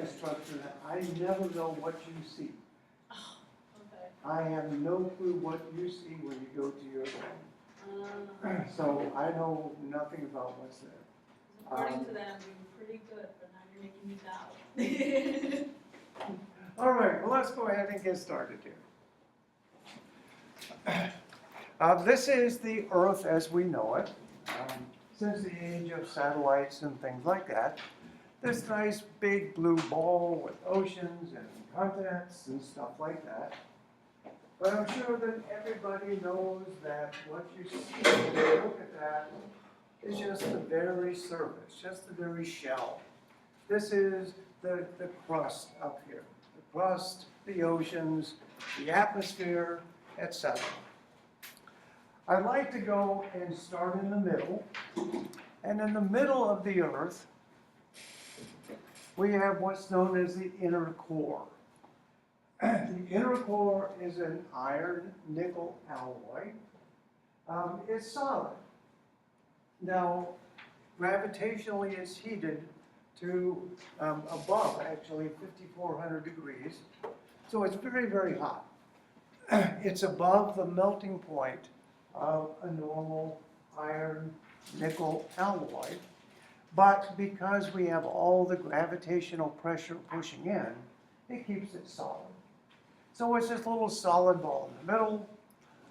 structure, I never know what you see. Oh, okay. I have no clue what you see when you go to your room. So I know nothing about what's there. According to that, I'm doing pretty good, but now you're making me doubt. All right, well, let's go ahead and get started here. This is the Earth as we know it. Since the age of satellites and things like that, this nice big blue ball with oceans and continents and stuff like that. But I'm sure that everybody knows that what you see when you look at that is just the very surface, just the very shell. This is the crust up here. The crust, the oceans, the atmosphere, etc. I'd like to go and start in the middle. And in the middle of the Earth, we have what's known as the inner core. The inner core is an iron-nickel alloy. It's solid. Now, gravitationally, it's heated to above, actually, 5,400 degrees. So it's very, very hot. It's above the melting point of a normal iron-nickel alloy. But because we have all the gravitational pressure pushing in, it keeps it solid. So it's this little solid ball in the middle,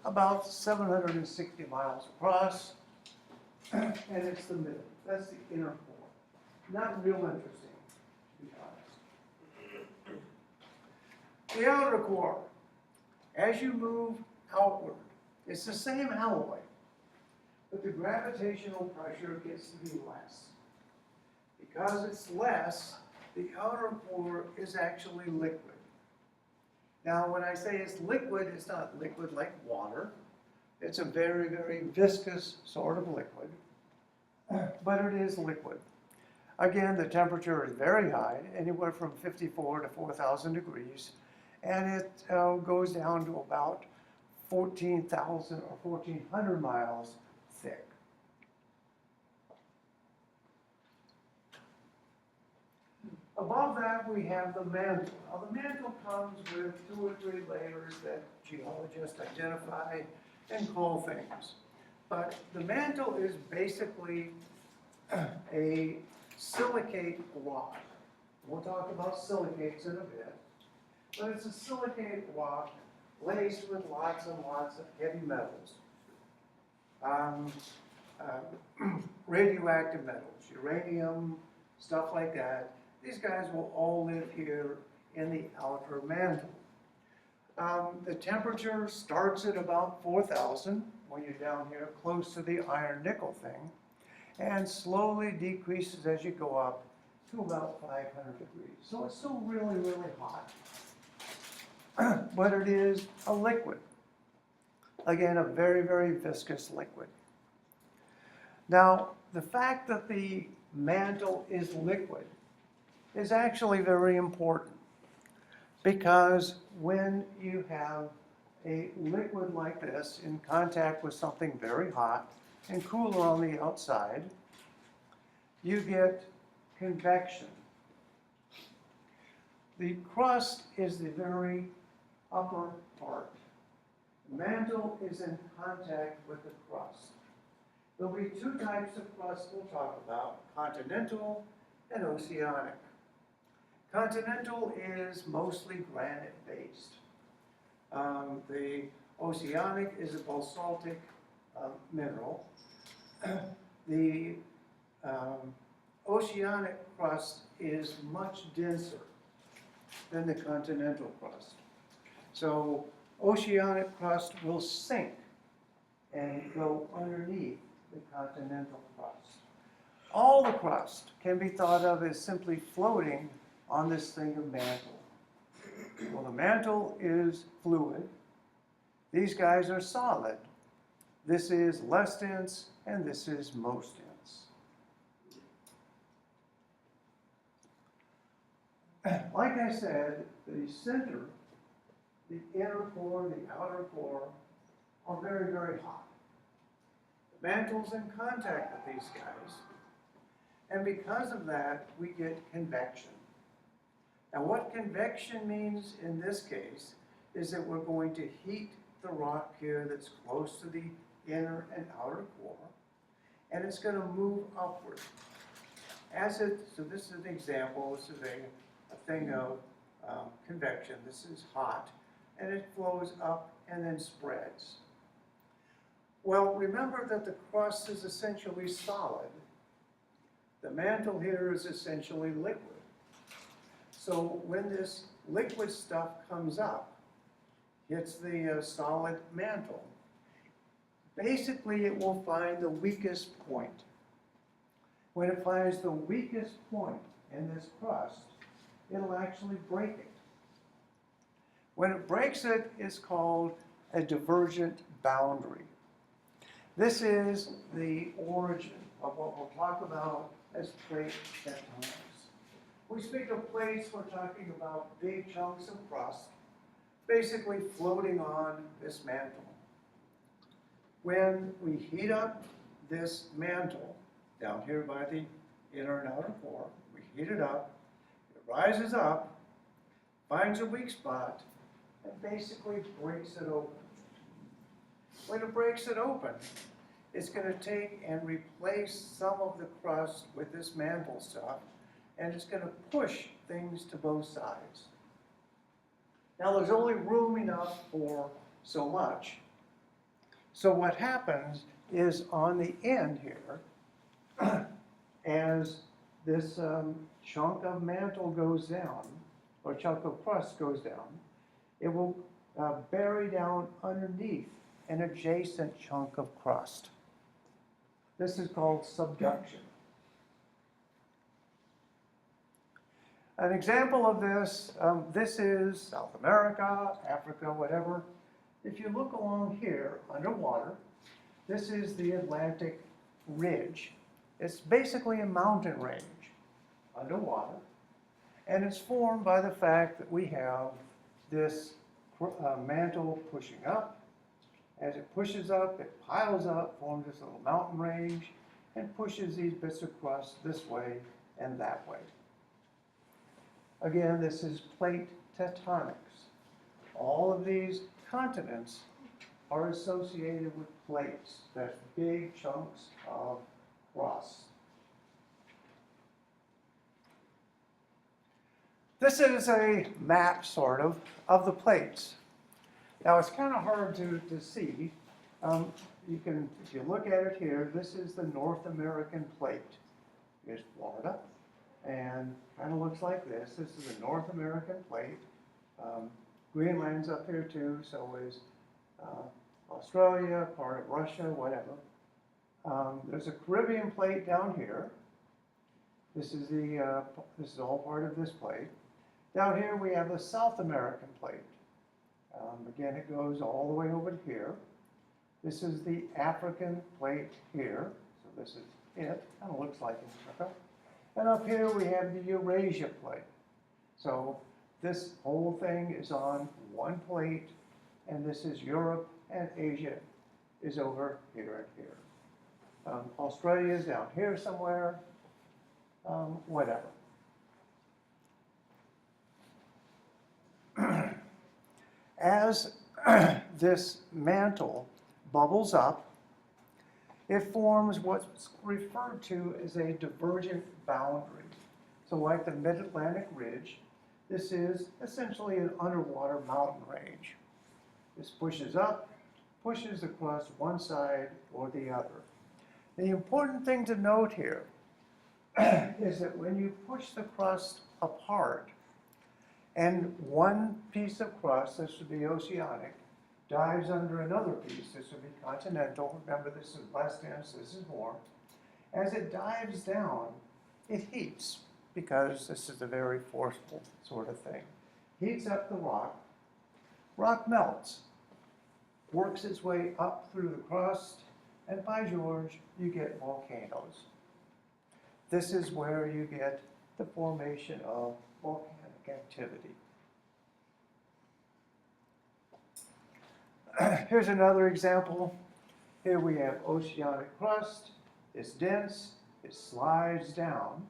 about 760 miles across, and it's the middle. That's the inner core. Not real interesting, to be honest. The outer core, as you move outward, it's the same alloy, but the gravitational pressure gets to be less. Because it's less, the outer core is actually liquid. Now, when I say it's liquid, it's not liquid like water. It's a very, very viscous sort of liquid, but it is liquid. Again, the temperature is very high, anywhere from 54 to 4,000 degrees, and it goes down to about 14,000 or 1,400 miles thick. Above that, we have the mantle. Now, the mantle comes with 2 or 3 layers that geologists identify and call things. But the mantle is basically a silicate rock. We'll talk about silicates in a bit. But it's a silicate rock laced with lots and lots of heavy metals. Radioactive metals, uranium, stuff like that. These guys will all live here in the outer mantle. The temperature starts at about 4,000 when you're down here close to the iron-nickel thing, and slowly decreases as you go up to about 500 degrees. So it's still really, really hot. But it is a liquid. Again, a very, very viscous liquid. Now, the fact that the mantle is liquid is actually very important, because when you have a liquid like this in contact with something very hot and cooler on the outside, you get convection. The crust is the very upper part. The mantle is in contact with the crust. There'll be 2 types of crust we'll talk about, continental and oceanic. Continental is mostly granite-based. The oceanic is a basaltic mineral. The oceanic crust is much denser than the continental crust. So oceanic crust will sink and go underneath the continental crust. All the crust can be thought of as simply floating on this thing of mantle. Well, the mantle is fluid. These guys are solid. This is less dense, and this is most dense. Like I said, the center, the inner core, the outer core, are very, very hot. The mantle's in contact with these guys, and because of that, we get convection. And what convection means in this case is that we're going to heat the rock here that's close to the inner and outer core, and it's going to move upward. So this is an example, this is a thing of convection. This is hot, and it flows up and then spreads. Well, remember that the crust is essentially solid. The mantle here is essentially liquid. So when this liquid stuff comes up, hits the solid mantle, basically it will find the weakest point. When it finds the weakest point in this crust, it'll actually break it. When it breaks it, it's called a divergent boundary. This is the origin of what we'll talk about as plate tectonics. We speak of plates, we're talking about big chunks of crust basically floating on this mantle. When we heat up this mantle down here by the inner and outer core, we heat it up, it rises up, finds a weak spot, and basically breaks it open. When it breaks it open, it's going to take and replace some of the crust with this mantle stuff, and it's going to push things to both sides. Now there's only room enough for so much. So what happens is on the end here, as this chunk of mantle goes down, or chunk of crust goes down, it will bury down underneath an adjacent chunk of crust. This is called subduction. An example of this, this is South America, Africa, whatever. If you look along here, underwater, this is the Atlantic Ridge. It's basically a mountain range underwater, and it's formed by the fact that we have this mantle pushing up. As it pushes up, it piles up, forms this little mountain range, and pushes these bits of crust this way and that way. Again, this is plate tectonics. All of these continents are associated with plates. That's big chunks of crust. This is a map, sort of the plates. Now, it's kind of hard to see. You can, if you look at it here, this is the North American plate. Here's Florida, and kind of looks like this. This is the North American plate. Greenland's up here too, so is Australia, part of Russia, whatever. There's a Caribbean plate down here. This is all part of this plate. Down here we have the South American plate. Again, it goes all the way over to here. This is the African plate here. So this is it. Kind of looks like Africa. And up here we have the Eurasia plate. So this whole thing is on one plate, and this is Europe, and Asia is over here and here. Australia is down here somewhere, whatever. As this mantle bubbles up, it forms what's referred to as a divergent boundary. So like the Mid-Atlantic Ridge, this is essentially an underwater mountain range. This pushes up, pushes across one side or the other. The important thing to note here is that when you push the crust apart, and one piece of crust, this would be oceanic, dives under another piece, this would be continental. Remember, this is less dense, this is more. As it dives down, it heats, because this is a very forceful sort of thing. Heats up the rock. Rock melts, works its way up through the crust, and by George, you get volcanoes. This is where you get the formation of volcanic activity. Here's another example. Here we have oceanic crust. It's dense. It slides down.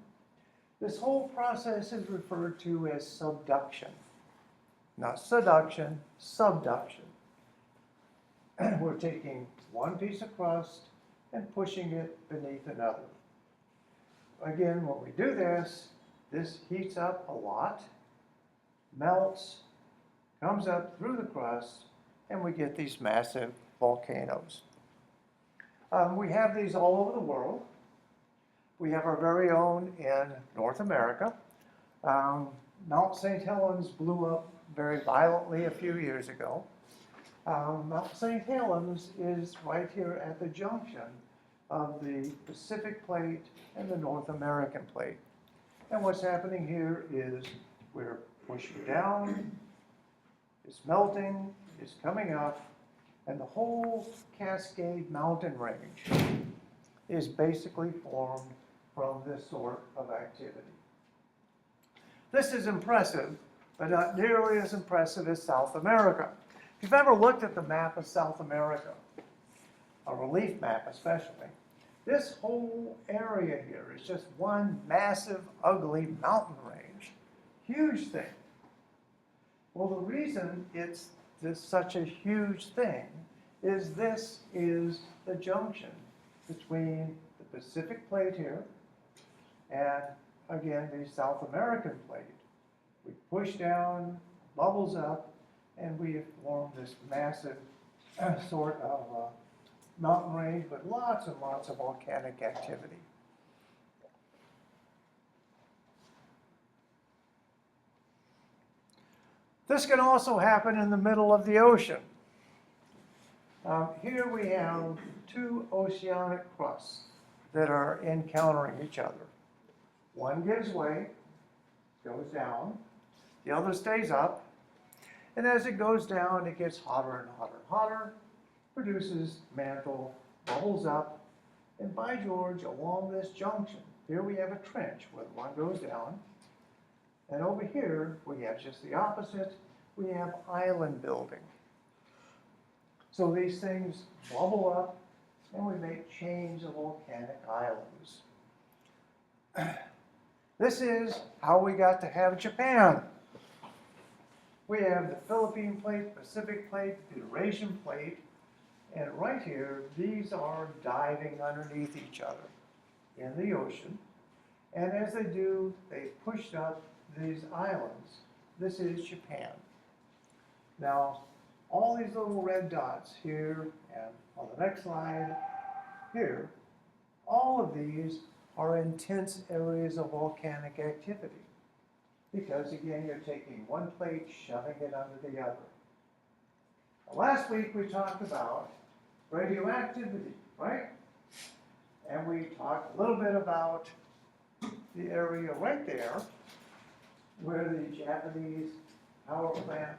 This whole process is referred to as subduction. Not seduction, subduction. We're taking one piece of crust and pushing it beneath another. Again, when we do this, this heats up a lot, melts, comes up through the crust, and we get these massive volcanoes. We have these all over the world. We have our very own in North America. Mount St. Helens blew up very violently a few years ago. Mount St. Helens is right here at the junction of the Pacific Plate and the North American Plate. And what's happening here is we're pushing down, it's melting, it's coming up, and the whole Cascade Mountain range is basically formed from this sort of activity. This is impressive, but not nearly as impressive as South America. If you've ever looked at the map of South America, a relief map especially, this whole area here is just one massive, ugly mountain range. Huge thing. Well, the reason it's such a huge thing is this is the junction between the Pacific Plate here and, again, the South American Plate. We push down, bubbles up, and we have formed this massive sort of mountain range with lots and lots of volcanic activity. This can also happen in the middle of the ocean. Here we have two oceanic crusts that are encountering each other. One gives way, goes down, the other stays up, and as it goes down, it gets hotter and hotter and hotter, produces mantle, bubbles up, and by George, along this junction, here we have a trench where one goes down, and over here, we have just the opposite, we have island building. So these things bubble up, and we make chains of volcanic islands. This is how we got to have Japan. We have the Philippine Plate, Pacific Plate, the Eurasian Plate, and right here, these are diving underneath each other in the ocean. And as they do, they pushed up these islands. This is Japan. Now, all these little red dots here, and on the next slide, here, all of these are intense areas of volcanic activity. Because again, you're taking one plate, shoving it under the other. Now, last week we talked about radioactivity, right? And we talked a little bit about the area right there where the Japanese power plant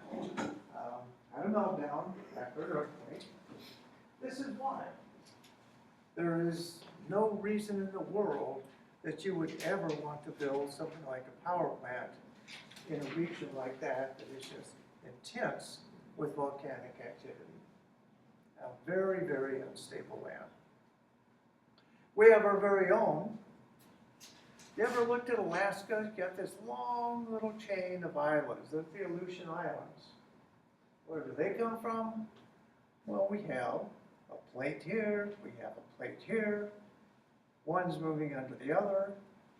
had a meltdown after an earthquake. This is why. There is no reason in the world that you would ever want to build something like a power plant in a region like that is just intense with volcanic activity. Now, very, very unstable land. We have our very own. You ever looked at Alaska? You got this long little chain of islands. They're the Aleutian Islands. Where do they come from? Well, we have a plate here, we have a plate here, one's moving under the other,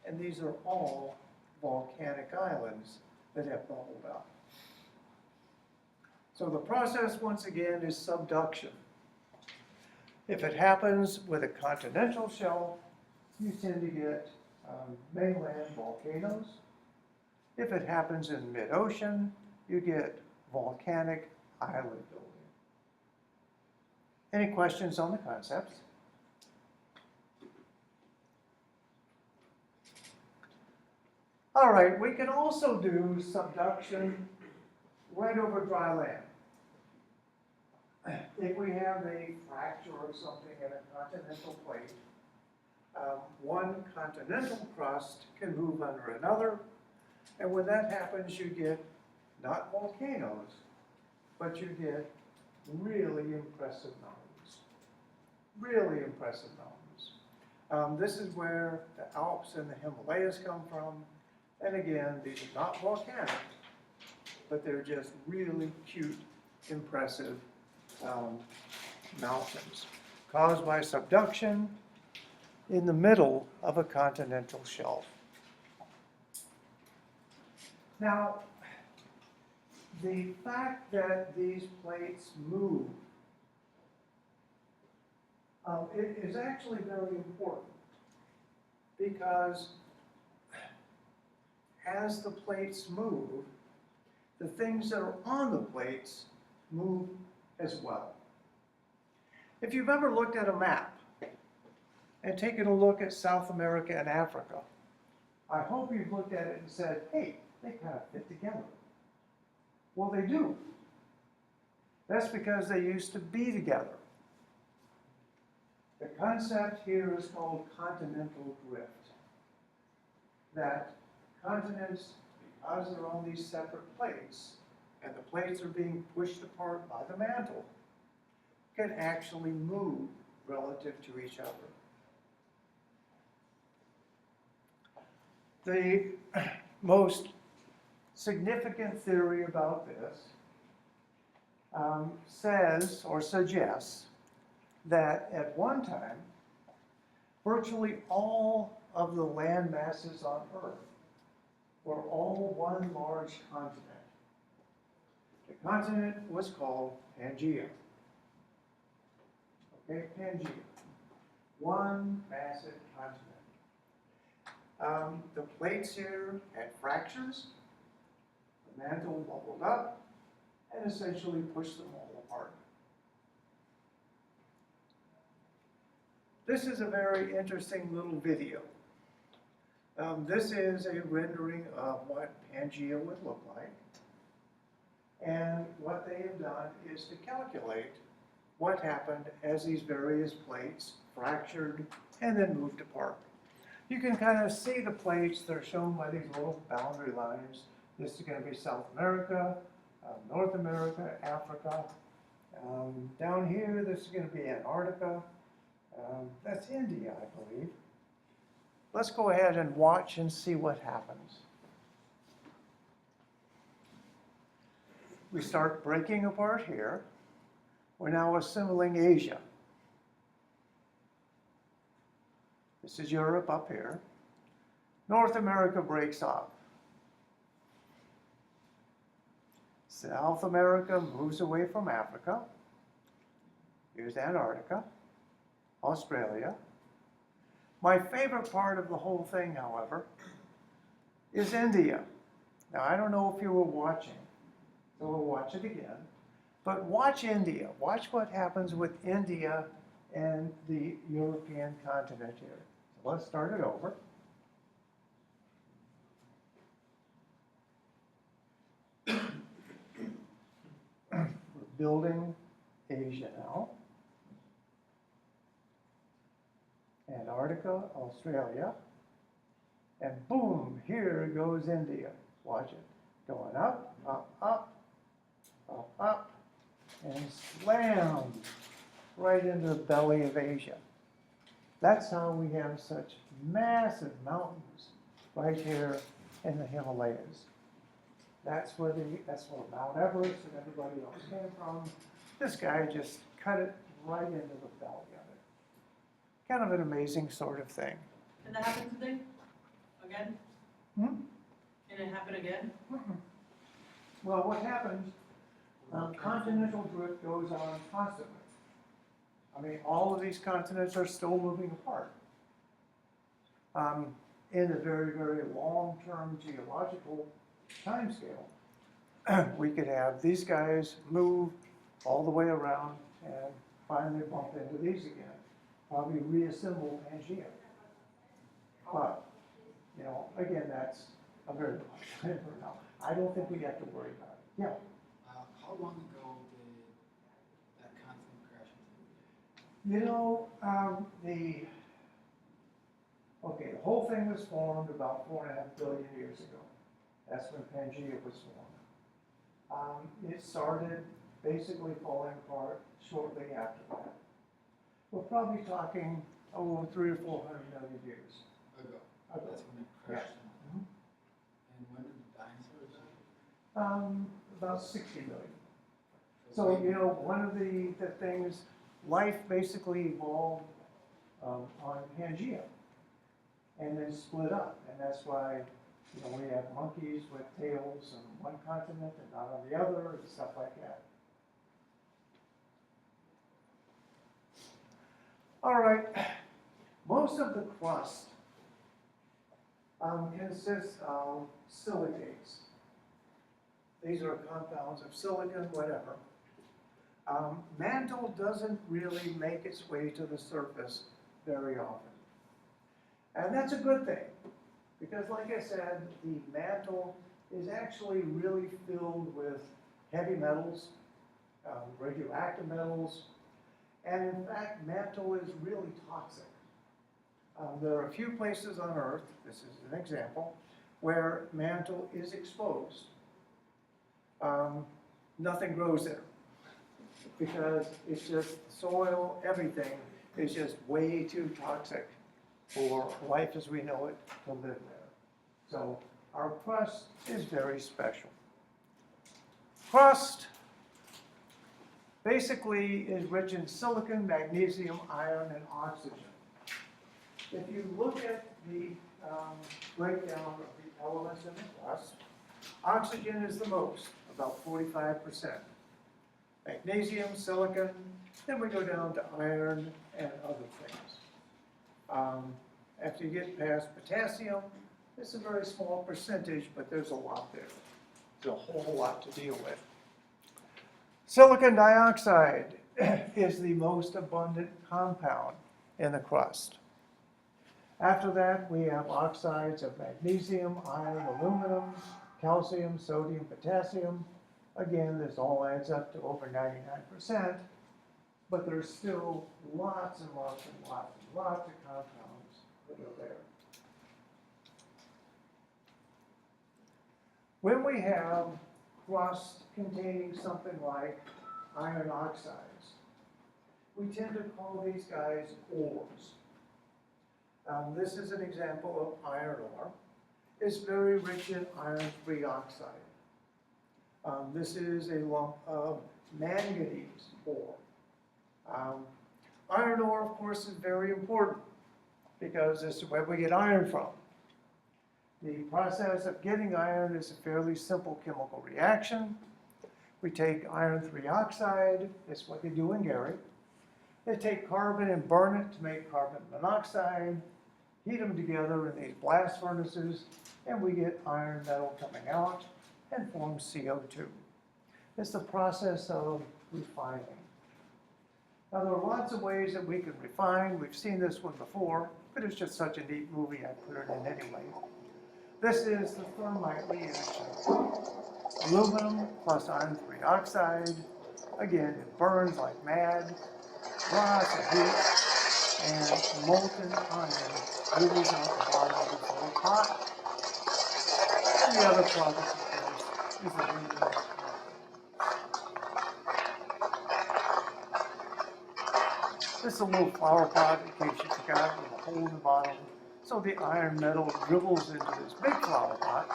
and these are all volcanic islands that have bubbled up. So the process, once again, is subduction. If it happens with a continental shelf, you tend to get mainland volcanoes. If it happens in mid-ocean, you get volcanic island building. Any questions on the concepts? All right, we can also do subduction right over dry land. If we have a fracture or something in a continental plate, one continental crust can move under another, and when that happens, you get not volcanoes, but you get really impressive mountains. Really impressive mountains. This is where the Alps and the Himalayas come from. And again, these are not volcanic, but they're just really cute, impressive mountains caused by subduction in the middle of a continental shelf. Now, the fact that these plates move it is actually very important because as the plates move, the things that are on the plates move as well. If you've ever looked at a map and taken a look at South America and Africa, I hope you've looked at it and said, hey, they kind of fit together. Well, they do. That's because they used to be together. The concept here is called Continental Drift. That continents, because they're on these separate plates, and the plates are being pushed apart by the mantle, can actually move relative to each other. The most significant theory about this says or suggests that at one time, virtually all of the land masses on Earth were all one large continent. The continent was called Pangaea. Okay, Pangaea. One massive continent. The plates here had fractures. The mantle bubbled up and essentially pushed them all apart. This is a very interesting little video. This is a rendering of what Pangaea would look like. And what they have done is to calculate what happened as these various plates fractured and then moved apart. You can kind of see the plates. They're shown by these little boundary lines. This is going to be South America, North America, Africa. Down here, this is going to be Antarctica. That's India, I believe. Let's go ahead and watch and see what happens. We start breaking apart here. We're now assembling Asia. This is Europe up here. North America breaks off. South America moves away from Africa. Here's Antarctica, Australia. My favorite part of the whole thing, however, is India. Now, I don't know if you were watching, so we'll watch it again. But watch India. Watch what happens with India and the European continent here. So let's start it over. We're building Asia now. Antarctica, Australia. And boom, here goes India. Watch it. Going up, up, up, up, up, and slammed right into the belly of Asia. That's how we have such massive mountains right here in the Himalayas. That's where Mount Everest and everybody else came from. This guy just cut it right into the belly of it. Kind of an amazing sort of thing. Can that happen today? Again? Hmm? Can it happen again? Well, what happens, continental drift goes on constantly. I mean, all of these continents are still moving apart. In a very, very long-term geological timescale, we could have these guys move all the way around and finally bump into these again. Probably reassemble Pangaea. But, you know, again, that's a very long time from now. I don't think we have to worry about it. Yeah. How long ago did that continent crash into? You know, the whole thing was formed about 4.5 billion years ago. That's when Pangaea was formed. It started basically falling apart shortly after that. We're probably talking oh, 300 or 400 million years Ago. ago. That's when it crashed. Mhm. And when did the dinosaurs die? About 60 million. So, you know, one of the things, life basically evolved on Pangaea and then split up. And that's why, you know, we have monkeys with tails on one continent and not on the other and stuff like that. All right, most of the crust consists of silicates. These are compounds of silicon, whatever. Mantle doesn't really make its way to the surface very often. And that's a good thing, because like I said, the mantle is actually really filled with heavy metals, radioactive metals, and in fact, mantle is really toxic. There are a few places on Earth, this is an example, where mantle is exposed. Nothing grows there because it's just soil, everything is just way too toxic for life as we know it to live there. So our crust is very special. Crust basically is rich in silicon, magnesium, iron, and oxygen. If you look at the breakdown of the elements in the crust, oxygen is the most, about 45%. Magnesium, silicon, then we go down to iron and other things. After you get past potassium, it's a very small percentage, but there's a lot there. There's a whole lot to deal with. Silicon dioxide is the most abundant compound in the crust. After that, we have oxides of magnesium, iron, aluminum, calcium, sodium, potassium. Again, this all adds up to over 99%, but there's still lots and lots and lots and lots of compounds that are there. When we have crust containing something like iron oxides, we tend to call these guys ores. This is an example of iron ore. It's very rich in iron-3 oxide. This is a lump of manganese ore. Iron ore, of course, is very important because this is where we get iron from. The process of getting iron is a fairly simple chemical reaction. We take iron-3 oxide, that's what they do in Gary. They take carbon and burn it to make carbon monoxide, heat them together in these blast furnaces, and we get iron metal coming out and forms CO2. It's the process of refining. Now, there are lots of ways that we can refine. We've seen this one before, but it's just such a neat movie, I put it in anyway. This is the thermite reaction. Aluminum plus iron-3 oxide. Again, it burns like mad, lots of heat, and molten iron moves out the bottom of this little pot. And the other process, of course, is aluminum. This is a little flower pot, in case you forgot, with a hole in the bottom. So the iron metal dribbles into this big flower pot.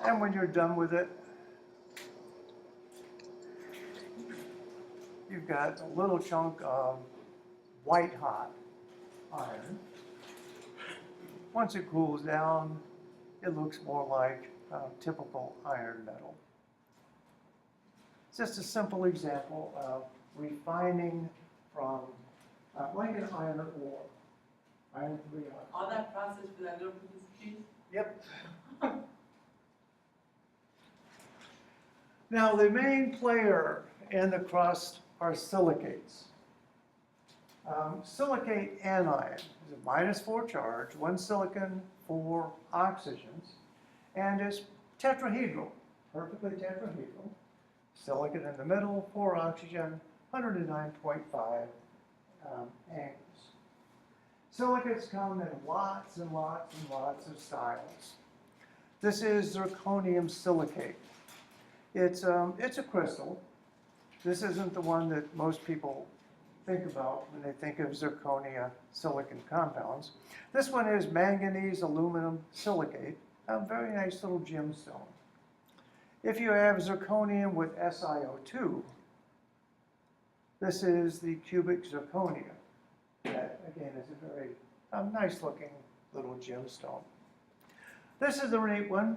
And when you're done with it, you've got a little chunk of white hot iron. Once it cools down, it looks more like typical iron metal. It's just a simple example of refining from like an iron ore, iron-3 oxide. All that process for that little piece of cheese? Yep. Now, the main player in the crust are silicates. Silicate anion is a -4 charge, 1 silicon, 4 oxygens, and it's tetrahedral, perfectly tetrahedral. Silicon in the middle, 4 oxygen, 109.5 angles. Silicates come in lots and lots and lots of styles. This is zirconium silicate. It's a crystal. This isn't the one that most people think about when they think of zirconia silicon compounds. This one is manganese aluminum silicate, a very nice little gemstone. If you have zirconium with SiO2, this is the cubic zirconia. That, again, is a very nice looking little gemstone. This is the neat one.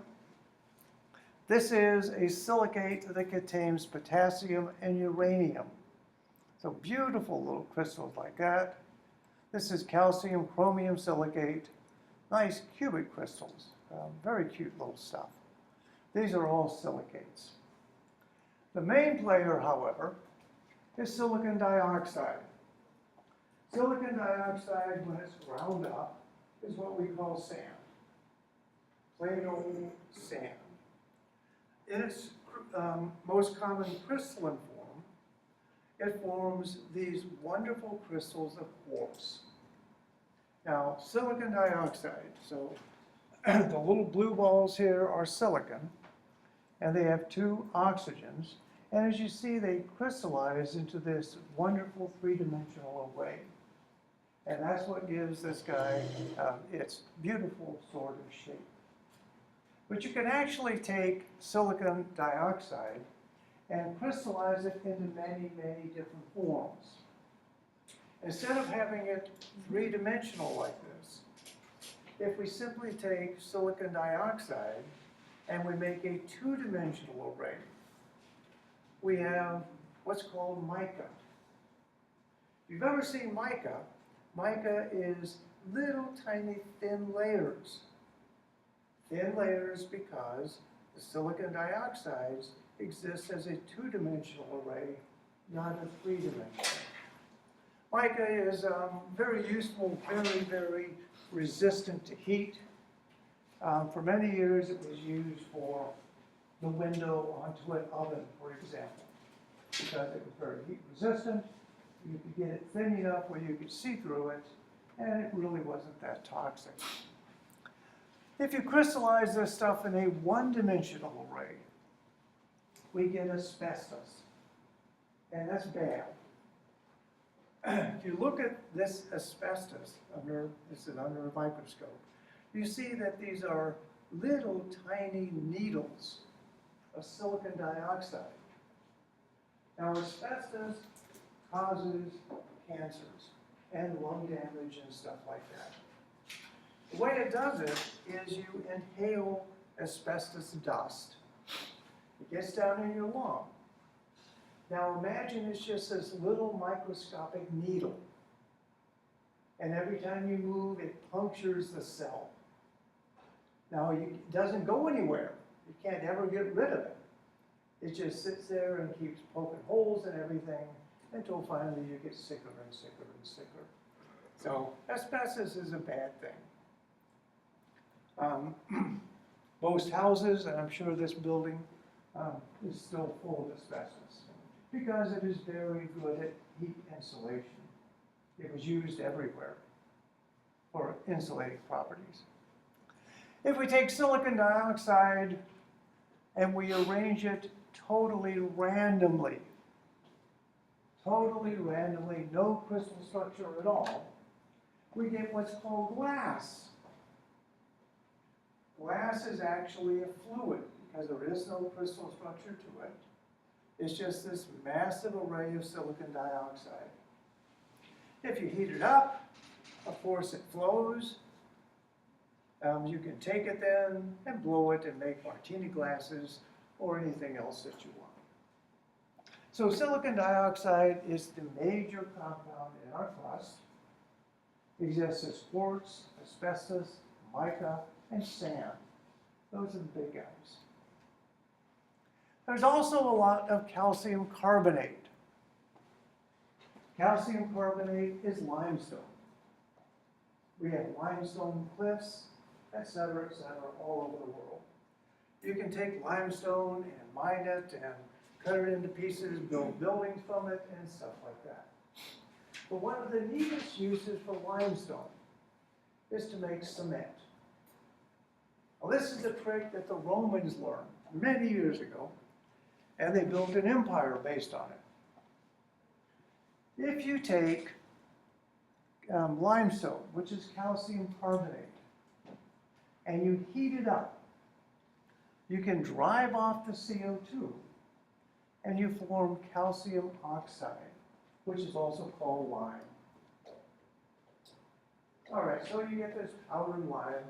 This is a silicate that contains potassium and uranium. So beautiful little crystals like that. This is calcium chromium silicate. Nice cubic crystals. Very cute little stuff. These are all silicates. The main player, however, is silicon dioxide. Silicon dioxide, when it's ground up, is what we call sand. Plain old sand. In its most common crystalline form, it forms these wonderful crystals of quartz. Now, silicon dioxide, so the little blue balls here are silicon, and they have 2 oxygens, and as you see, they crystallize into this wonderful three-dimensional array. And that's what gives this guy its beautiful sort of shape. But you can actually take silicon dioxide and crystallize it into many, many different forms. Instead of having it three-dimensional like this, if we simply take silicon dioxide and we make a two-dimensional array, we have what's called mica. If you've ever seen mica, mica is little tiny thin layers. Thin layers because the silicon dioxides exist as a two-dimensional array, not a three-dimensional. Mica is very useful, very, very resistant to heat. For many years it was used for the window onto an oven, for example, because it was very heat resistant. You could get it thin enough where you could see through it, and it really wasn't that toxic. If you crystallize this stuff in a one-dimensional array, we get asbestos, and that's bad. If you look at this asbestos under a microscope, you see that these are little tiny needles of silicon dioxide. Now, asbestos causes cancers and lung damage and stuff like that. The way it does it is you inhale asbestos dust. It gets down in your lung. Now imagine it's just this little microscopic needle. And every time you move, it punctures the cell. Now it doesn't go anywhere. You can't ever get rid of it. It just sits there and keeps poking holes in everything until finally you get sicker and sicker and sicker. So asbestos is a bad thing. Most houses, and I'm sure this building is still full of asbestos because it is very good at heat insulation. It was used everywhere for insulating properties. If we take silicon dioxide and we arrange it totally randomly, no crystal structure at all, we get what's called glass. Glass is actually a fluid because there is no crystal structure to it. It's just this massive array of silicon dioxide. If you heat it up, of course it flows. You can take it then and blow it and make martini glasses or anything else that you want. So silicon dioxide is the major compound in our crust. It exists as quartz, asbestos, mica, and sand. Those are the big guys. There's also a lot of calcium carbonate. Calcium carbonate is limestone. We have limestone cliffs, etc., all over the world. You can take limestone and mine it and cut it into pieces, build buildings from it, and stuff like that. But one of the neatest uses for limestone is to make cement. Well, this is a trick that the Romans learned many years ago, and they built an empire based on it. If you take limestone, which is calcium carbonate, and you heat it up, you can drive off the CO2 and you form calcium oxide, which is also called lime. All right, so you get this powdered lime.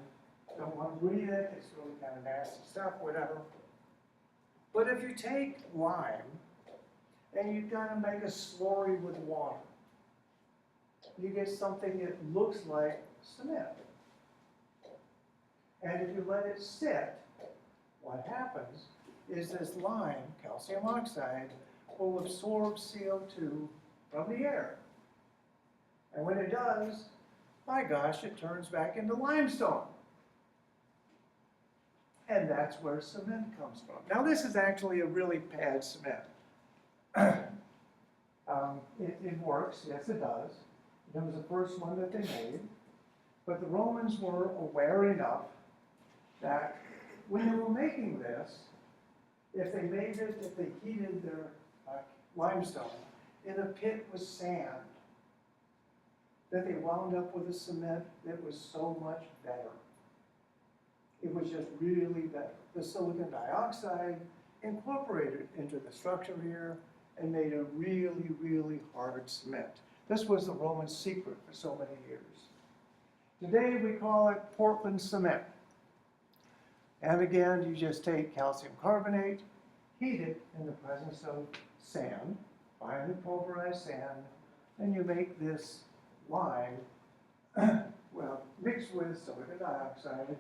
Don't want to breathe it, it's really kind of nasty stuff, whatever. But if you take lime and you kind of make a slurry with water, you get something that looks like cement. And if you let it sit, what happens is this lime, calcium oxide, will absorb CO2 from the air. And when it does, my gosh, it turns back into limestone. And that's where cement comes from. Now this is actually a really bad cement. It works, yes it does. It was the first one that they made. But the Romans were aware enough that when they were making this, if they heated their limestone in a pit with sand, that they wound up with a cement that was so much better. It was just really better. The silicon dioxide incorporated into the structure here and made a really, really hard cement. This was the Roman secret for so many years. Today we call it Portland cement. And again, you just take calcium carbonate, heat it in the presence of sand, finely pulverized sand, and you make this lime, well, mixed with silicon dioxide,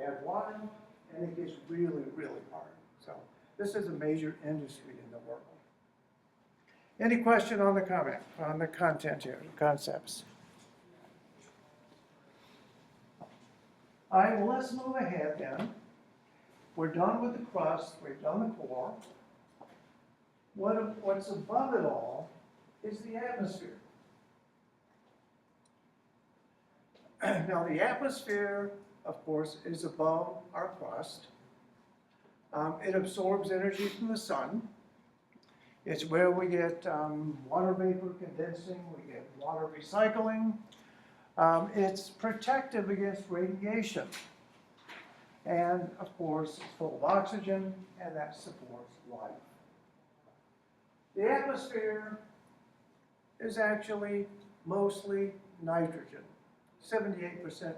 add water, and it gets really, really hard. So this is a major industry in the world. Any question on the content here, concepts? All right, well, let's move ahead then. We're done with the crust, we've done the core. What's above it all is the atmosphere. Now, the atmosphere, of course, is above our crust. It absorbs energy from the sun. It's where we get water vapor condensing, we get water recycling. It's protective against radiation. And, of course, it's full of oxygen, and that supports life. The atmosphere is actually mostly nitrogen, 78% nitrogen.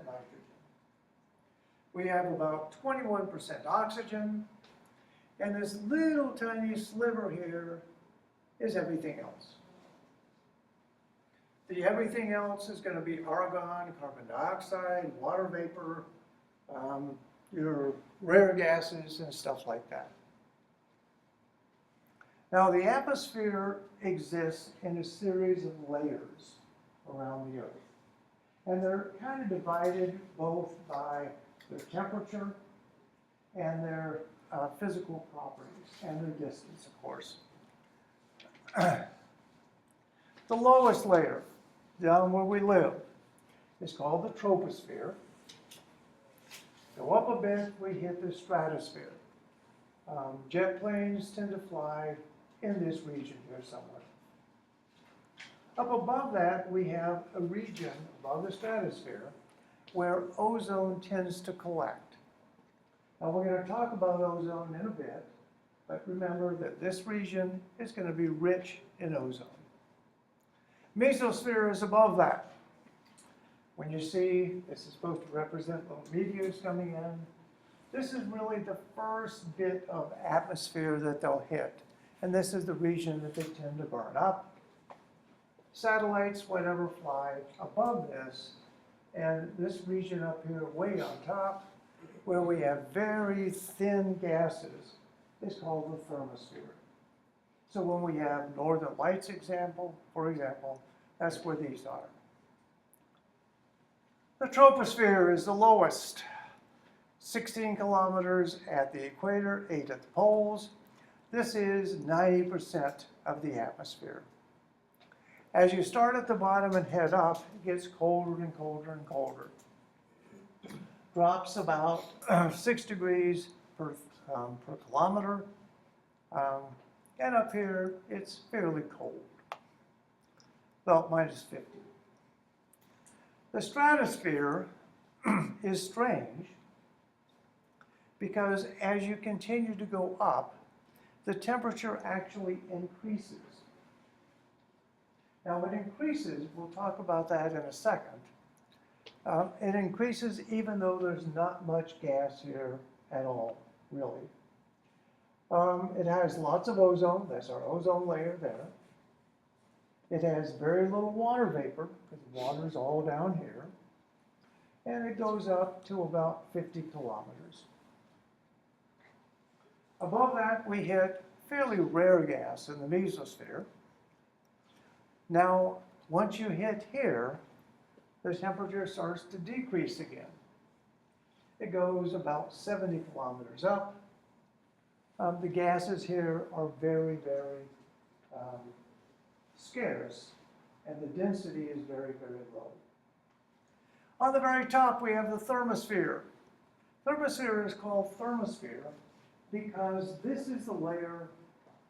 We have about 21% oxygen, and this little tiny sliver here is everything else. The everything else is going to be argon, carbon dioxide, water vapor, your rare gases and stuff like that. Now the atmosphere exists in a series of layers around the Earth. And they're kind of divided both by their temperature and their physical properties and their distance, of course. The lowest layer, down where we live, is called the troposphere. Go up a bit, we hit the stratosphere. Jet planes tend to fly in this region here somewhere. Up above that, we have a region above the stratosphere where ozone tends to collect. Now, we're going to talk about ozone in a bit, but remember that this region is going to be rich in ozone. Mesosphere is above that. When you see, this is supposed to represent little meteors coming in, this is really the first bit of atmosphere that they'll hit. And this is the region that they tend to burn up. Satellites, whatever, fly above this, and this region up here way on top, where we have very thin gases, is called the thermosphere. So when we have northern lights for example, that's where these are. The troposphere is the lowest, 16 kilometers at the equator, 8 at the poles. This is 90% of the atmosphere. As you start at the bottom and head up, it gets colder and colder and colder. Drops about 6 degrees per kilometer. And up here, it's fairly cold. well, minus 50. The stratosphere is strange because as you continue to go up, the temperature actually increases. Now, when it increases, we'll talk about that in a second. It increases even though there's not much gas here at all, really. It has lots of ozone. That's our ozone layer there. It has very little water vapor because water is all down here. And it goes up to about 50 kilometers. Above that, we hit fairly rare gas in the mesosphere. Now, once you hit here, the temperature starts to decrease again. It goes about 70 kilometers up. The gases here are very, very scarce, and the density is very, very low. On the very top, we have the thermosphere. Thermosphere is called thermosphere because this is the layer,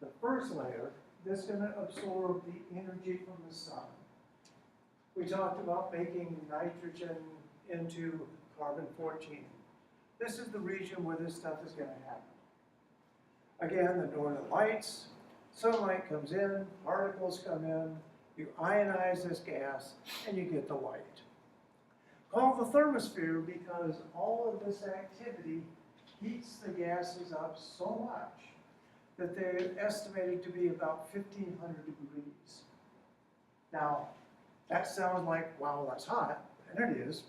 the first layer, that's going to absorb the energy from the sun. We talked about making nitrogen into carbon-14. This is the region where this stuff is going to happen. Again, the northern lights, sunlight comes in, particles come in, you ionize this gas, and you get the light. Called the thermosphere because all of this activity heats the gases up so much that they're estimated to be about 1,500 degrees. Now, that sounds like, wow, that's hot, and it is,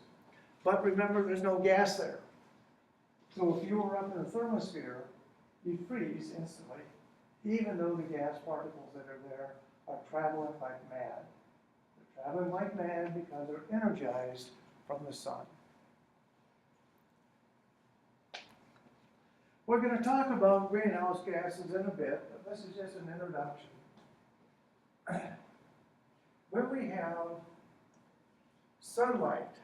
but remember, there's no gas there. So if you were up in the thermosphere, you'd freeze instantly, even though the gas particles that are there are traveling like mad. They're traveling like mad because they're energized from the sun. We're going to talk about greenhouse gases in a bit, but this is just an introduction. When we have sunlight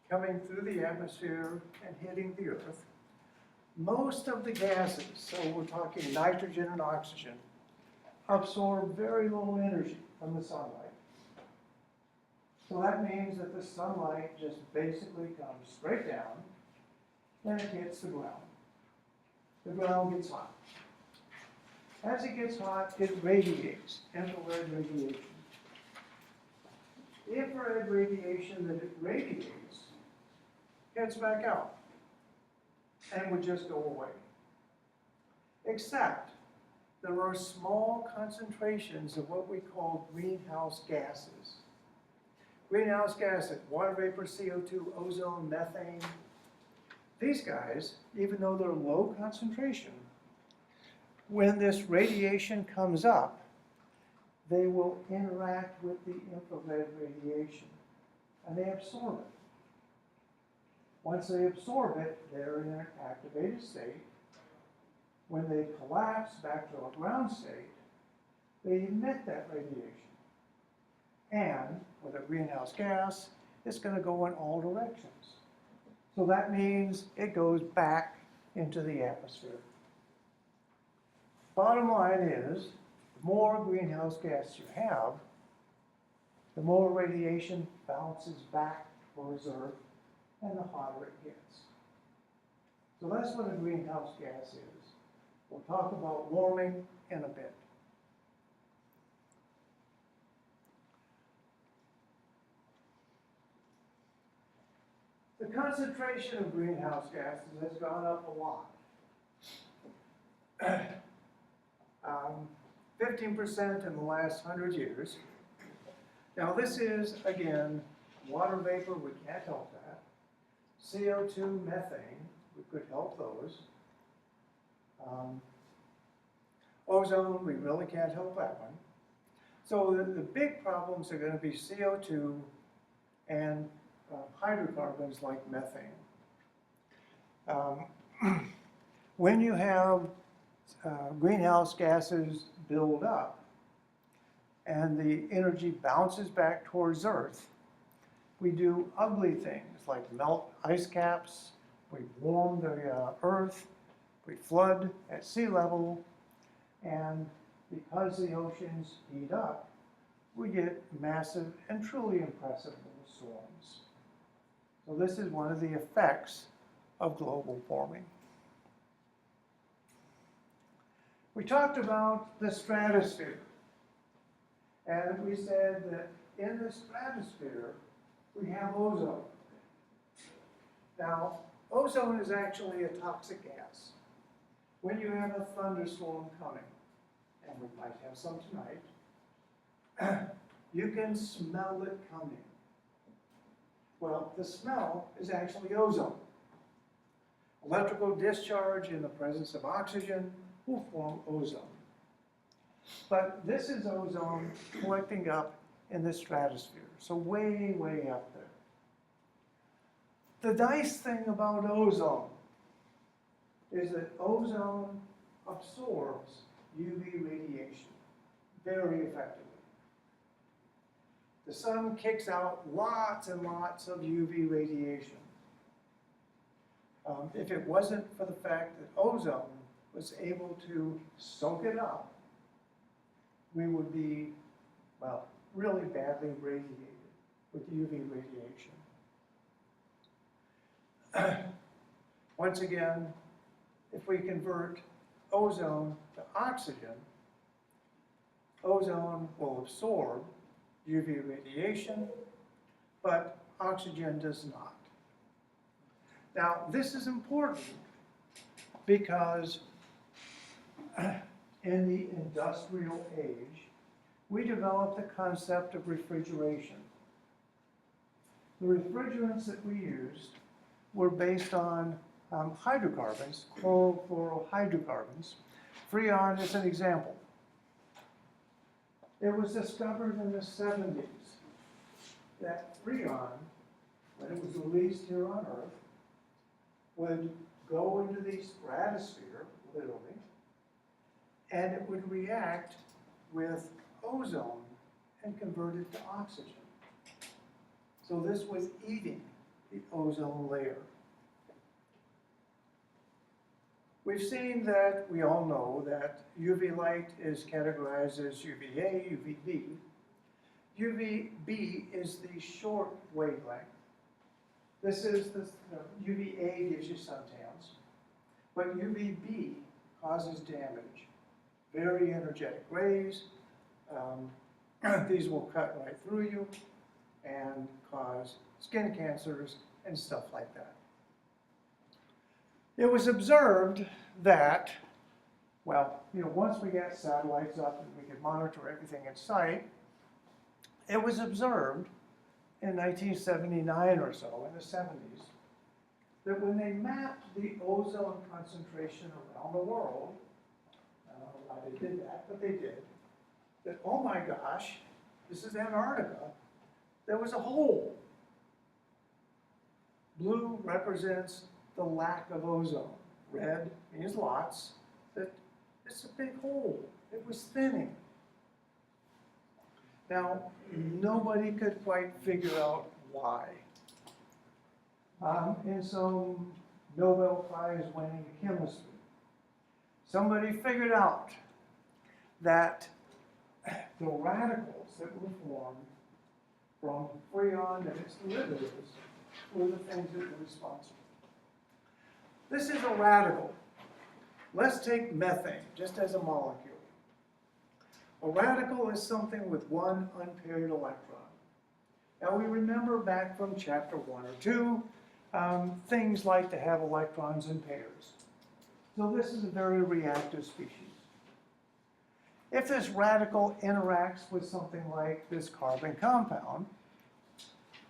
coming through the atmosphere and hitting the Earth, most of the gases, so we're talking nitrogen and oxygen, absorb very little energy from the sunlight. So that means that the sunlight just basically comes straight down and it hits the ground. The ground gets hot. As it gets hot, it radiates, infrared radiation. The infrared radiation that it radiates gets back out and would just go away. Except there are small concentrations of what we call greenhouse gases. Greenhouse gases, water vapor, CO2, ozone, methane. These guys, even though they're low concentration, when this radiation comes up, they will interact with the infrared radiation, and they absorb it. Once they absorb it, they're in an activated state. When they collapse back to a ground state, they emit that radiation. And with a greenhouse gas, it's going to go in all directions. So that means it goes back into the atmosphere. Bottom line is, the more greenhouse gas you have, the more radiation bounces back towards Earth, and the hotter it gets. So that's what a greenhouse gas is. We'll talk about warming in a bit. The concentration of greenhouse gases has gone up a lot. 15% in the last 100 years. Now this is, again, water vapor, we can't help that. CO2, methane, we could help those. Ozone, we really can't help that one. So the big problems are going to be CO2 and hydrocarbons like methane. When you have greenhouse gases build up and the energy bounces back towards Earth, we do ugly things like melt ice caps, we warm the Earth, we flood at sea level, and because the oceans heat up, we get massive and truly impressive storms. So this is one of the effects of global warming. We talked about the stratosphere, and we said that in the stratosphere we have ozone. Now, ozone is actually a toxic gas. When you have a thunderstorm coming, and we might have some tonight, you can smell it coming. Well, the smell is actually ozone. Electrical discharge in the presence of oxygen will form ozone. But this is ozone collecting up in the stratosphere, so way, way up there. The nice thing about ozone is that ozone absorbs UV radiation very effectively. The sun kicks out lots and lots of UV radiation. If it wasn't for the fact that ozone was able to soak it up, we would be, well, really badly radiated with UV radiation. Once again, if we convert ozone to oxygen, ozone will absorb UV radiation, but oxygen does not. Now, this is important because in the industrial age, we developed the concept of refrigeration. The refrigerants that we used were based on hydrocarbons, chlorofluorohydrocarbons. Freon is an example. It was discovered in the 70s that freon, when it was released here on Earth, would go into the stratosphere, literally, and it would react with ozone and convert it to oxygen. So this was eating the ozone layer. We've seen that, we all know that UV light is categorized as UVA, UVB. UVB is the short wavelength. This is the UVA gives you suntans, but UVB causes damage. Very energetic rays. These will cut right through you and cause skin cancers and stuff like that. It was observed that, well, once we got satellites up and we could monitor everything in sight, it was observed in 1979 or so, in the 70s, that when they mapped the ozone concentration around the world, I don't know why they did that, but they did, that, oh my gosh, this is Antarctica, there was a hole. Blue represents the lack of ozone. Red means lots, that it's a big hole. It was thinning. Now, nobody could quite figure out why. In some Nobel Prize winning chemistry, somebody figured out that the radicals that were formed from freon and its derivatives were the things that were responsible. This is a radical. Let's take methane, just as a molecule. A radical is something with one unpaired electron. Now we remember back from chapter 1 or 2, things like to have electrons in pairs. So this is a very reactive species. If this radical interacts with something like this carbon compound,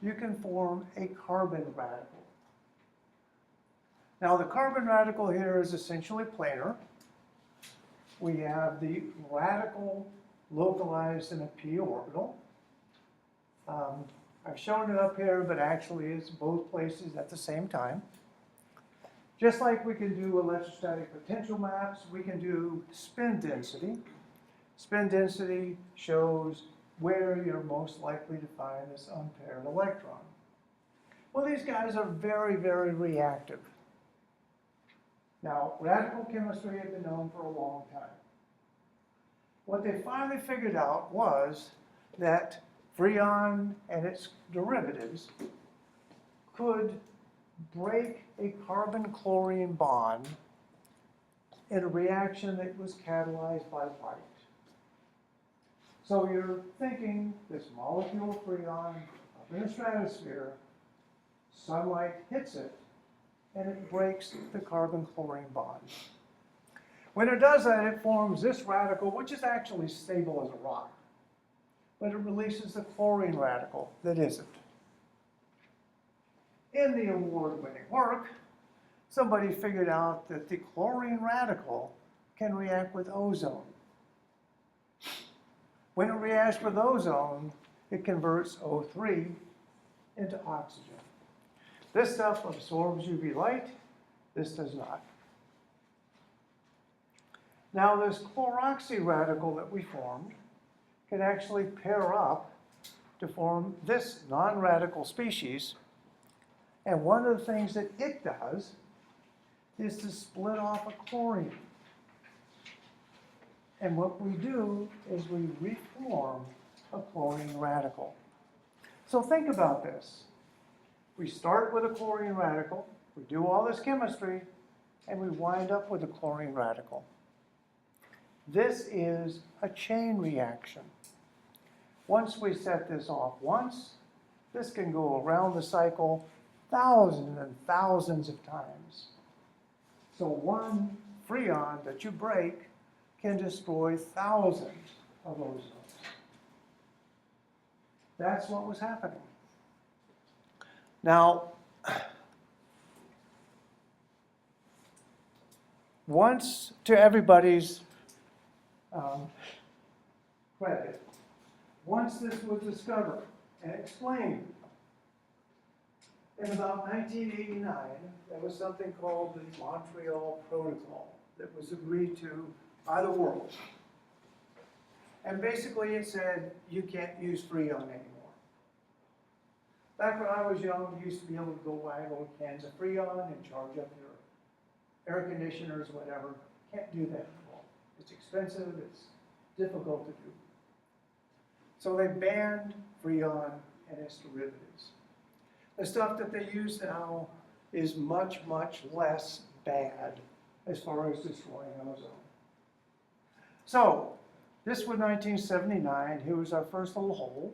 you can form a carbon radical. Now the carbon radical here is essentially planar. We have the radical localized in a p orbital. I've shown it up here, but actually it's both places at the same time. Just like we can do electrostatic potential maps, we can do spin density. Spin density shows where you're most likely to find this unpaired electron. Well, these guys are very, very reactive. Now, radical chemistry had been known for a long time. What they finally figured out was that Freon and its derivatives could break a carbon-chlorine bond in a reaction that was catalyzed by light. So you're thinking this molecule Freon up in the stratosphere, sunlight hits it, and it breaks the carbon-chlorine bond. When it does that, it forms this radical, which is actually stable as a rock, but it releases the chlorine radical that isn't. In the award-winning work, somebody figured out that the chlorine radical can react with ozone. When it reacts with ozone, it converts O3 into oxygen. This stuff absorbs UV light, this does not. Now this chloroxy radical that we formed can actually pair up to form this non-radical species. And one of the things that it does is to split off a chlorine. And what we do is we reform a chlorine radical. So think about this. We start with a chlorine radical, we do all this chemistry, and we wind up with a chlorine radical. This is a chain reaction. Once we set this off once, this can go around the cycle thousands and thousands of times. So one Freon that you break can destroy thousands of ozones. That's what was happening. Now, once, to everybody's credit, once this was discovered and explained, in about 1989, there was something called the Montreal Protocol that was agreed to by the world. And basically it said, you can't use Freon anymore. Back when I was young, you used to be able to go buy little cans of Freon and charge up your air conditioners, whatever. Can't do that anymore. It's expensive, it's difficult to do. So they banned Freon and its derivatives. The stuff that they use now is much, much less bad as far as destroying ozone. So, this was 1979. Here was our first little hole.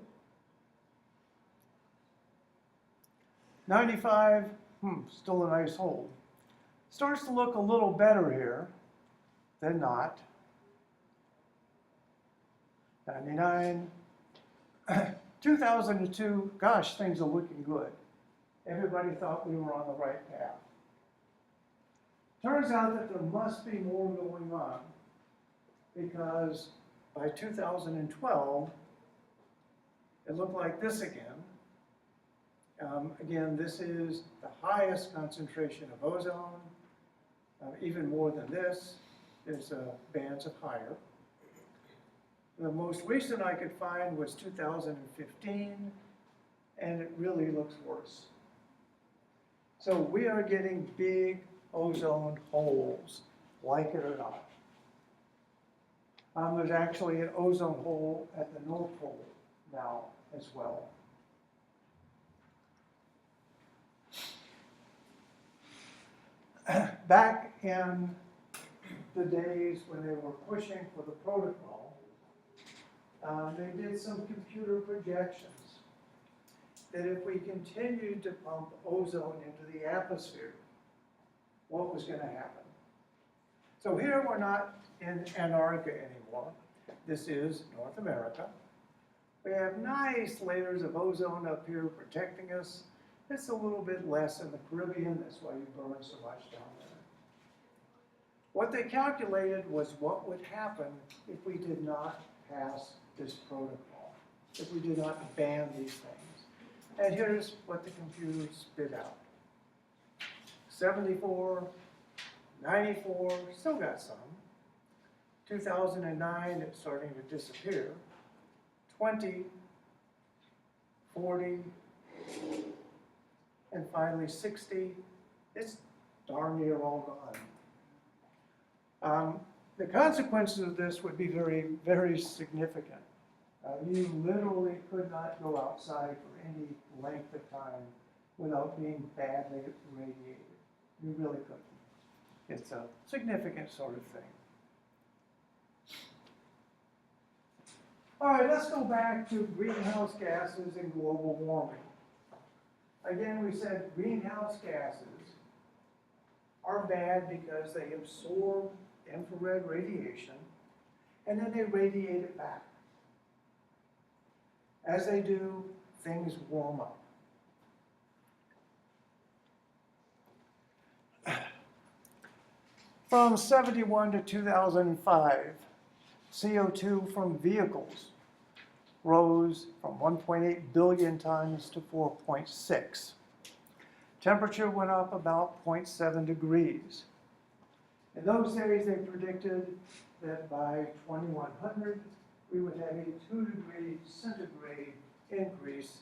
95, still a nice hole. Starts to look a little better here than not. 99. 2002, gosh, things are looking good. Everybody thought we were on the right path. Turns out that there must be more going on, because by 2012, it looked like this again. Again, this is the highest concentration of ozone. Even more than this is bands of higher. The most recent I could find was 2015, and it really looks worse. So we are getting big ozone holes, like it or not. There's actually an ozone hole at the North Pole now as well. Back in the days when they were pushing for the protocol, they did some computer projections that if we continued to pump ozone into the atmosphere, what was going to happen. So here we're not in Antarctica anymore. This is North America. We have nice layers of ozone up here protecting us. It's a little bit less in the Caribbean. That's why you burn so much down there. What they calculated was what would happen if we did not pass this protocol, if we did not ban these things. And here's what the computer spit out. 74, 94, still got some. 2009, it's starting to disappear. 20, 40, and finally 60, it's darn near all gone. The consequences of this would be very, very significant. You literally could not go outside for any length of time without being badly radiated. You really couldn't. It's a significant sort of thing. All right, let's go back to greenhouse gases and global warming. Again, we said greenhouse gases are bad because they absorb infrared radiation and then they radiate it back. As they do, things warm up. From 71 to 2005, CO2 from vehicles rose from 1.8 billion tons to 4.6. Temperature went up about 0.7 degrees. In those days, they predicted that by 2100, we would have a 2-degree centigrade increase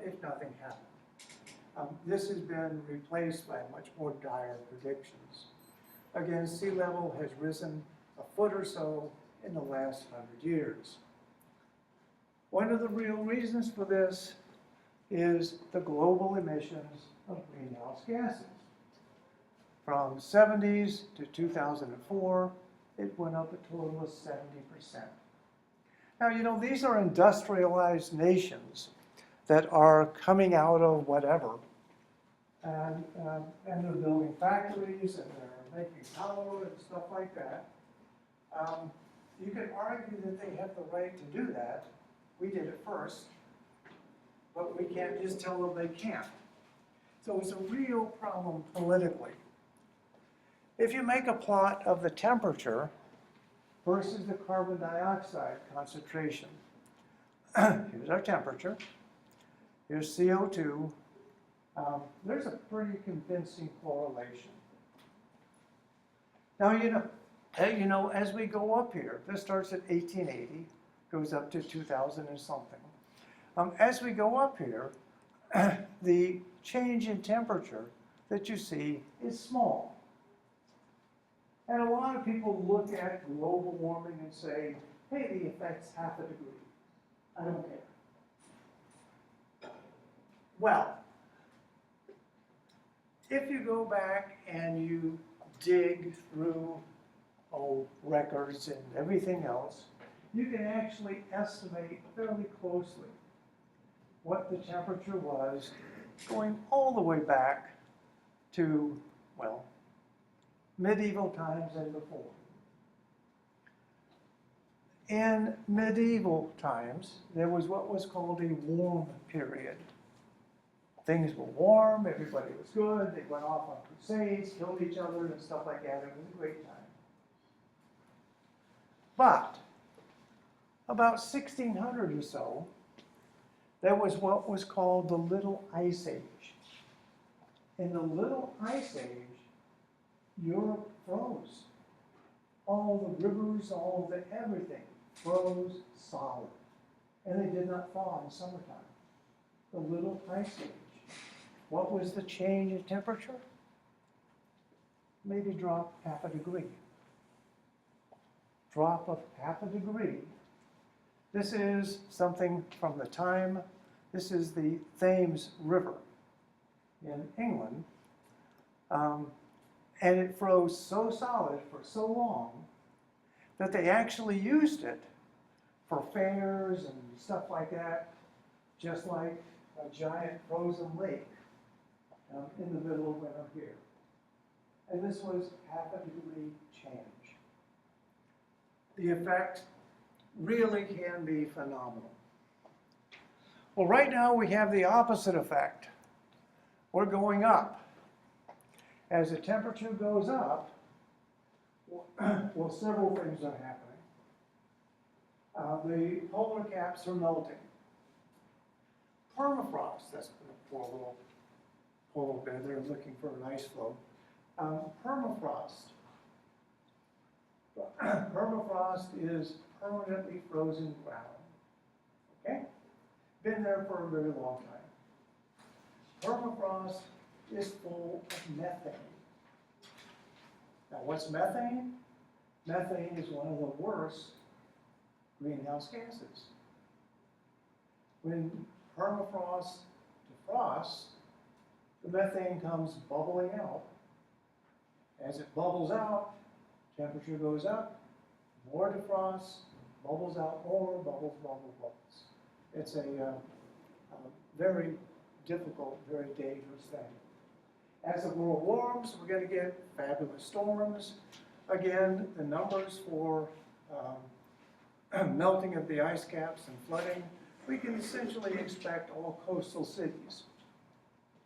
if nothing happened. This has been replaced by much more dire predictions. Again, sea level has risen a foot or so in the last 100 years. One of the real reasons for this is the global emissions of greenhouse gases. From 70s to 2004, it went up a total of 70%. Now, you know, these are industrialized nations that are coming out of whatever, and they're building factories, and they're making power and stuff like that. You could argue that they have the right to do that. We did it first, but we can't just tell them they can't. So it's a real problem politically. If you make a plot of the temperature versus the carbon dioxide concentration, here's our temperature, here's CO2, there's a pretty convincing correlation. Now, you know, as we go up here, this starts at 1880, goes up to 2000 and something. As we go up here, the change in temperature that you see is small. And a lot of people look at global warming and say, hey, the effect's half a degree. I don't care. Well, if you go back and you dig through records and everything else, you can actually estimate fairly closely what the temperature was going all the way back to, well, medieval times and before. In medieval times, there was what was called a warm period. Things were warm, everybody was good, they went off on crusades, killed each other and stuff like that. It was a great time. But about 1600 or so, there was what was called the Little Ice Age. In the Little Ice Age, Europe froze. All the rivers, all the everything froze solid. And they did not thaw in summertime. The Little Ice Age. What was the change in temperature? Maybe drop half a degree. Drop of half a degree. This is something from the time, this is the Thames River in England. And it froze so solid for so long that they actually used it for fairs and stuff like that, just like a giant frozen lake in the middle of winter here. And this was half a degree change. The effect really can be phenomenal. Well, right now we have the opposite effect. We're going up. As the temperature goes up, well, several things are happening. The polar caps are melting. Permafrost, that's a poor little polar bear there looking for an ice floe. Permafrost. Permafrost is permanently frozen ground. Okay? Been there for a very long time. Permafrost is full of methane. Now, what's methane? Methane is one of the worst greenhouse gases. when permafrost defrosts, the methane comes bubbling out. As it bubbles out, temperature goes up, more defrost, bubbles out more, bubbles. It's a very difficult, very dangerous thing. As the world warms, we're going to get fabulous storms. Again, the numbers for melting of the ice caps and flooding, we can essentially expect all coastal cities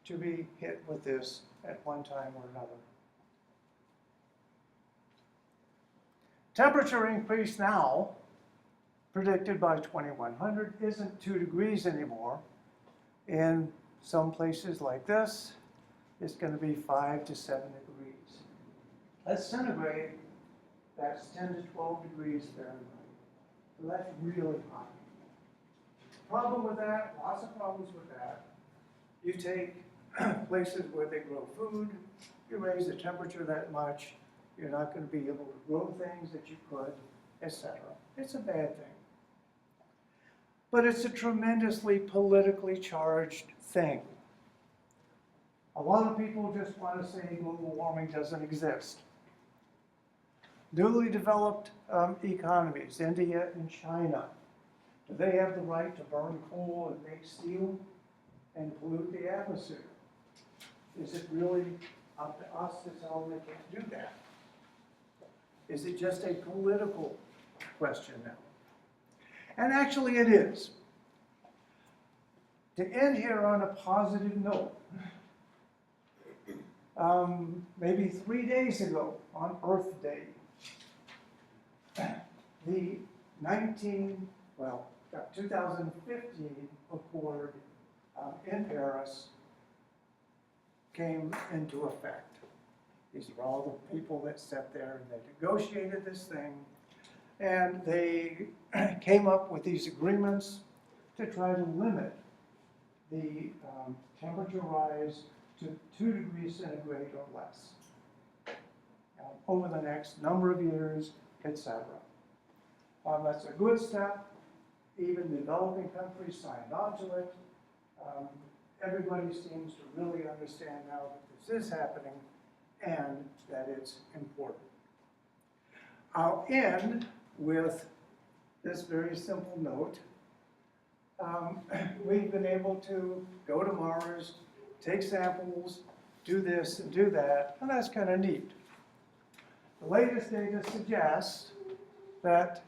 to be hit with this at one time or another. Temperature increase now, predicted by 2100, isn't 2 degrees anymore. In some places like this, it's going to be 5 to 7 degrees. That's centigrade, that's 10 to 12 degrees Fahrenheit. So that's really hot. Problem with that, lots of problems with that. You take places where they grow food, you raise the temperature that much, you're not going to be able to grow things that you could, etc. It's a bad thing. But it's a tremendously politically charged thing. A lot of people just want to say global warming doesn't exist. Newly developed economies, India and China, do they have the right to burn coal and make steel and pollute the atmosphere? Is it really up to us to tell them they can't do that? Is it just a political question now? And actually it is. To end here on a positive note, maybe 3 days ago on Earth Day, the 2015 Accord in Paris came into effect. These are all the people that sat there and they negotiated this thing, and they came up with these agreements to try to limit the temperature rise to 2 degrees centigrade or less over the next number of years, etc. That's a good step. Even developing countries signed on to it. Everybody seems to really understand now that this is happening and that it's important. I'll end with this very simple note. We've been able to go to Mars, take samples, do this and do that, and that's kind of neat. The latest data suggests that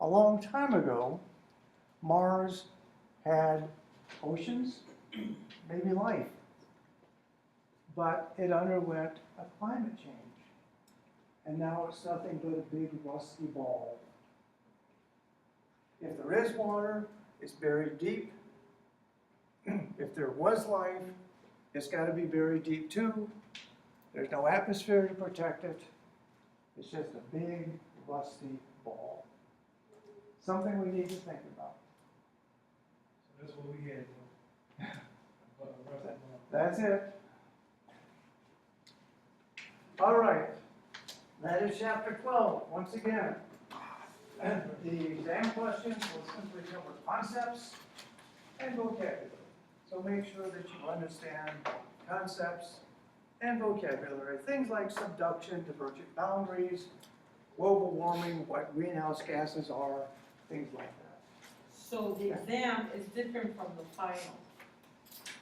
a long time ago, Mars had oceans, maybe life, but it underwent a climate change. And now it's nothing but a big rusty ball. If there is water, it's buried deep. If there was life, it's got to be buried deep too. There's no atmosphere to protect it. It's just a big rusty ball. Something we need to think about. So that's what we had. That's it. All right. That is chapter 12. Once again, the exam questions will simply cover concepts and vocabulary. So make sure that you understand concepts and vocabulary. Things like subduction, divergent boundaries, global warming, what greenhouse gases are, things like that. So the exam is different from the final?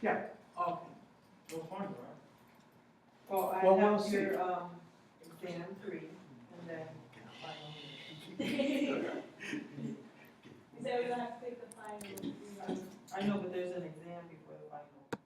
Yeah. Okay. No point, right? Well, I Well, we'll have see. your exam 3 and then final. He said we don't have to take the final. I know, but there's an exam before.